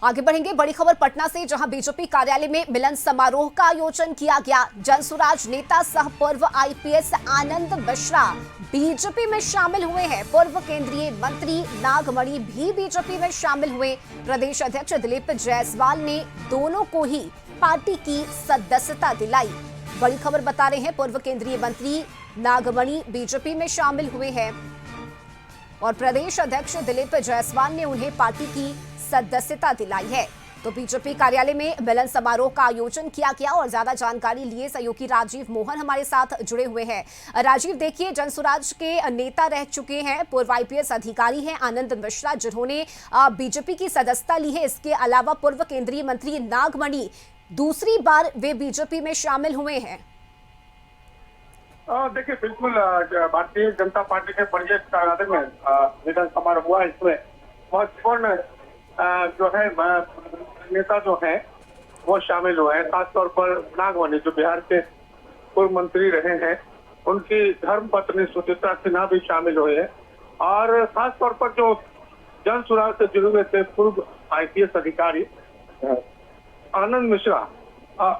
आगे बढ़ेंगे, बड़ी खबर पटना से, जहां बीजेपी कार्यालय में मिलन समारोह का आयोजन किया गया। जनसुराज नेता सह पूर्व आईपीएस आनंद मिश्रा बीजेपी में शामिल हुए हैं। पूर्व केंद्रीय मंत्री नागमणि भी बीजेपी में शामिल हुए। प्रदेश अध्यक्ष दिलीप जायसवाल ने दोनों को ही पार्टी की सदस्यता दिलाई। बड़ी खबर बता रहे हैं, पूर्व केंद्रीय मंत्री नागमणि बीजेपी में शामिल हुए हैं और प्रदेश अध्यक्ष दिलीप जायसवाल ने उन्हें पार्टी की सदस्यता दिलाई है। तो बीजेपी कार्यालय में मिलन समारोह का आयोजन किया गया और ज्यादा जानकारी लिए सहयोगी राजीव मोहन हमारे साथ जुड़े हुए हैं। राजीव, देखिए, जनसुराज के नेता रह चुके हैं, पूर्व आईपीएस अधिकारी हैं आनंद मिश्रा, जिन्होंने बीजेपी की सदस्यता ली है। इसके अलावा पूर्व केंद्रीय मंत्री नागमणि दूसरी बार वे बीजेपी में शामिल हुए हैं। देखिए, बिल्कुल भारतीय जनता पार्टी के वरिष्ठ कार्यालय में मिलन समारोह हुआ। इसमें महत्वपूर्ण जो है नेता जो है वो शामिल हुए हैं। खासतौर पर नागमणि, जो बिहार के पूर्व मंत्री रहे हैं, उनकी धर्म पत्नी सुचित्रा सिन्हा भी शामिल हुए हैं। और खासतौर पर जो जनसुराज से जुड़े हुए थे पूर्व आईपीएस अधिकारी आनंद मिश्रा,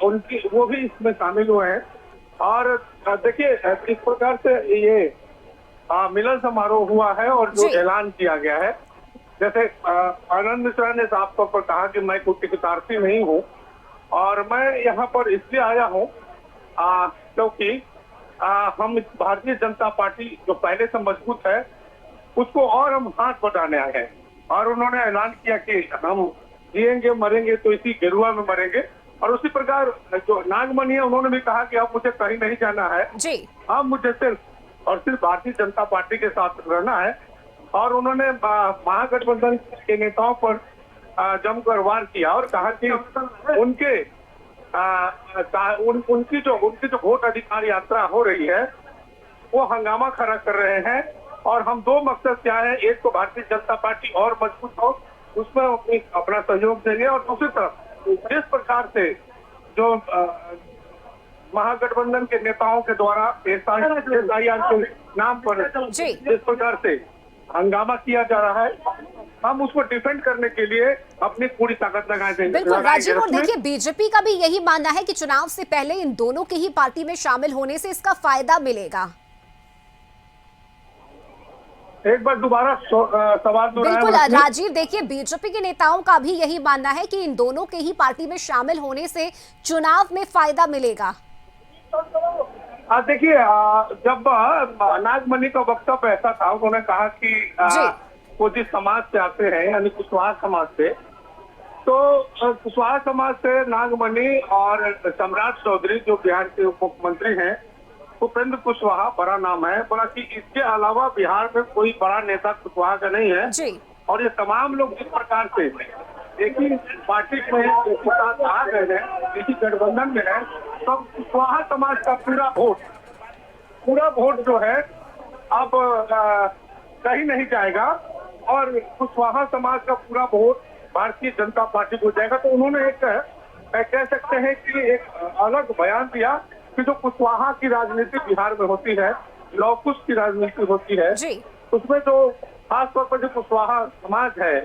उनकी वो भी इसमें शामिल हुए हैं। और देखिए, इस प्रकार से ये मिलन समारोह हुआ है और जो ऐलान किया गया है, जैसे आनंद मिश्रा ने साफ तौर पर कहा कि मैं कोई टिकटार्थी नहीं हूँ और मैं यहाँ पर इसलिए आया हूँ क्योंकि हम भारतीय जनता पार्टी जो पहले से मजबूत है उसको और हम हाथ बढ़ाने आए हैं। और उन्होंने ऐलान किया कि हम जिएंगे मरेंगे तो इसी गेरुआ में मरेंगे। और उसी प्रकार जो नागमणि है, उन्होंने भी कहा कि अब मुझे कहीं नहीं जाना है जी, अब मुझे सिर्फ और सिर्फ भारतीय जनता पार्टी के साथ रहना है। और उन्होंने महागठबंधन के नेताओं पर जमकर वार किया और कहा कि उनकी जो वोट अधिकार यात्रा हो रही है वो हंगामा खड़ा कर रहे हैं। और हम दो मकसद क्या है, एक तो भारतीय जनता पार्टी और मजबूत हो, उसमें अपना सहयोग देंगे, और दूसरी तरफ जिस प्रकार से जो महागठबंधन के नेताओं के द्वारा एसआईआर के नाम पर जिस प्रकार से हंगामा किया जा रहा है, हम उसको डिफेंड करने के लिए अपनी पूरी ताकत लगाए देंगे। बिल्कुल राजीव, और देखिए, बीजेपी का भी यही मानना है कि चुनाव से पहले इन दोनों के ही पार्टी में शामिल होने से इसका फायदा मिलेगा। एक बार दोबारा सवाल बिल्कुल राजीव, देखिए, बीजेपी के नेताओं का भी यही मानना है कि इन दोनों के ही पार्टी में शामिल होने से चुनाव में फायदा मिलेगा। देखिए, जब नागमणि का वक्तव्य ऐसा था, उन्होंने कहा कि वो जिस समाज से आते हैं, यानी कुशवाहा समाज से, तो कुशवाहा समाज से नागमणि और सम्राट चौधरी जो बिहार के उप मुख्यमंत्री हैं, उपेंद्र कुशवाहा बड़ा नाम है, बड़ा कि इसके अलावा बिहार में कोई बड़ा नेता कुशवाहा का नहीं है जी। और ये तमाम लोग जिस प्रकार से एक ही पार्टी में आ गए हैं, इसी गठबंधन में है, तो कुशवाहा समाज का पूरा वोट जो है अब कहीं नहीं जाएगा और कुशवाहा समाज का पूरा वोट भारतीय जनता पार्टी को जाएगा। तो उन्होंने एक कह सकते हैं कि एक अलग बयान दिया कि जो कुशवाहा की राजनीति बिहार में होती है, लौकुश की राजनीति होती है जी। उसमें जो खासतौर पर जो कुशवाहा समाज है,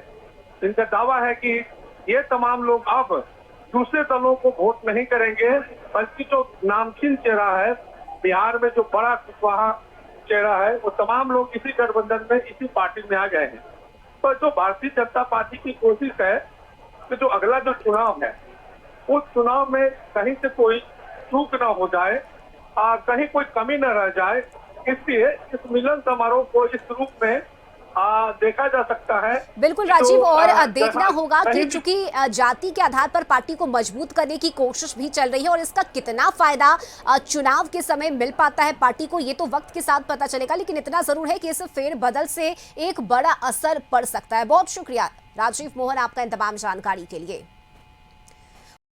इनका दावा है कि ये तमाम लोग अब दूसरे दलों को वोट नहीं करेंगे, बल्कि जो नामचीन चेहरा है बिहार में, जो बड़ा कुशवाहा चेहरा है, वो तमाम लोग इसी गठबंधन में, इसी पार्टी में आ गए हैं। तो जो भारतीय जनता पार्टी की कोशिश है कि जो अगला जो चुनाव है, उस चुनाव में कहीं से कोई चूक न हो जाए, कहीं कोई कमी न रह जाए, इसलिए इस मिलन समारोह को इस रूप में देखा जा सकता है। बिल्कुल राजीव, और देखना होगा कि चूंकि जाति के आधार पर पार्टी को मजबूत करने की कोशिश भी चल रही है और इसका कितना फायदा चुनाव के समय मिल पाता है पार्टी को, ये तो वक्त के साथ पता चलेगा। लेकिन इतना जरूर है कि इस फेरबदल से एक बड़ा असर पड़ सकता है। बहुत शुक्रिया राजीव मोहन आपका इन तमाम जानकारी के लिए।